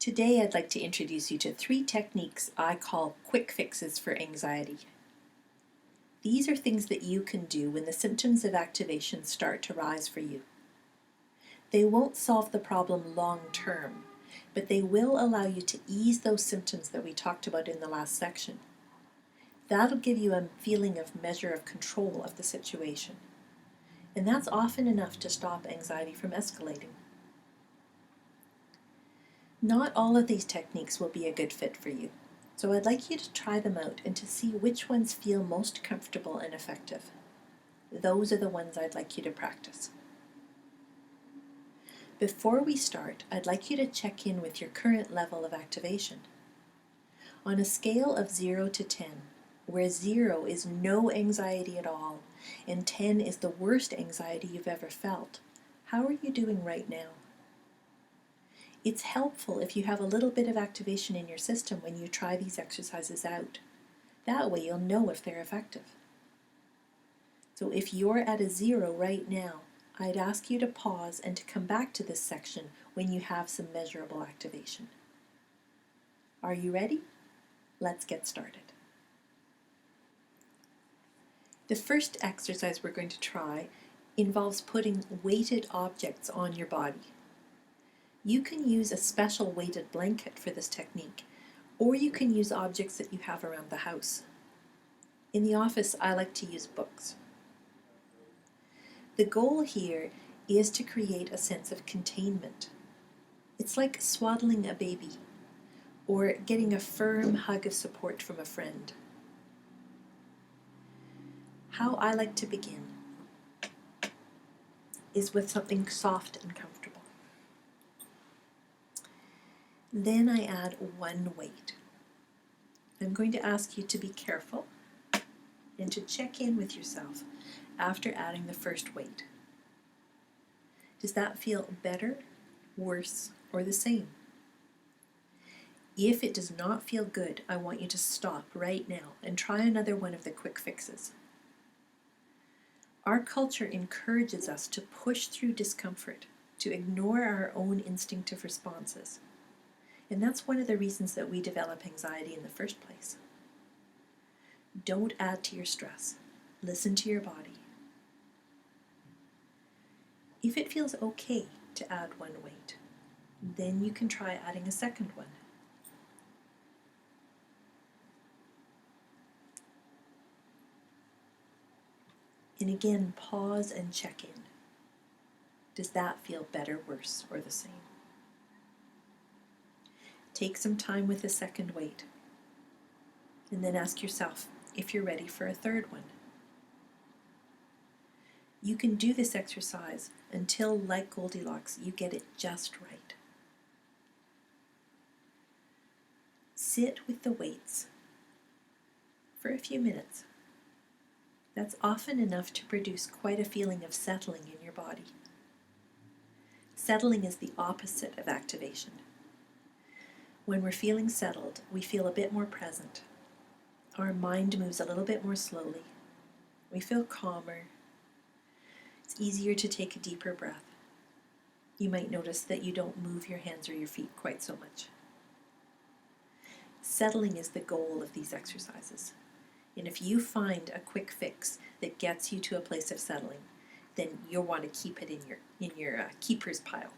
Today I'd like to introduce you to 3 techniques I call quick fixes for anxiety. These are things that you can do when the symptoms of activation start to rise for you. They won't solve the problem long term, but they will allow you to ease those symptoms that we talked about in the last section. That'll give you a feeling of measure of control of the situation. And that's often enough to stop anxiety from escalating. Not all of these techniques will be a good fit for you, so I'd like you to try them out and to see which ones feel most comfortable and effective. Those are the ones I'd like you to practice. Before we start, I'd like you to check in with your current level of activation. On a scale of 0 to 10, where 0 is no anxiety at all and 10 is the worst anxiety you've ever felt, how are you doing right now? It's helpful if you have a little bit of activation in your system when you try these exercises out. That way you'll know if they're effective. So if you're at a 0 right now, I'd ask you to pause and to come back to this section when you have some measurable activation. Are you ready? Let's get started. The first exercise we're going to try involves putting weighted objects on your body. You can use a special weighted blanket for this technique, or you can use objects that you have around the house. In the office, I like to use books. The goal here is to create a sense of containment. It's like swaddling a baby, or getting a firm hug of support from a friend. How I like to begin is with something soft and comfortable. Then I add one weight. I'm going to ask you to be careful and to check in with yourself after adding the first weight. Does that feel better, worse, or the same? If it does not feel good, I want you to stop right now and try another one of the quick fixes. Our culture encourages us to push through discomfort, to ignore our own instinctive responses. And that's one of the reasons that we develop anxiety in the first place. Don't add to your stress. Listen to your body. If it feels okay to add one weight, then you can try adding a second one. And again, pause and check in. Does that feel better, worse, or the same? Take some time with the second weight, and then ask yourself if you're ready for a third one. You can do this exercise until, like Goldilocks, you get it just right. Sit with the weights for a few minutes. That's often enough to produce quite a feeling of settling in your body. Settling is the opposite of activation. When we're feeling settled, we feel a bit more present. Our mind moves a little bit more slowly. We feel calmer. It's easier to take a deeper breath. You might notice that you don't move your hands or your feet quite so much. Settling is the goal of these exercises. And if you find a quick fix that gets you to a place of settling, then you'll want to keep it in your keepers pile.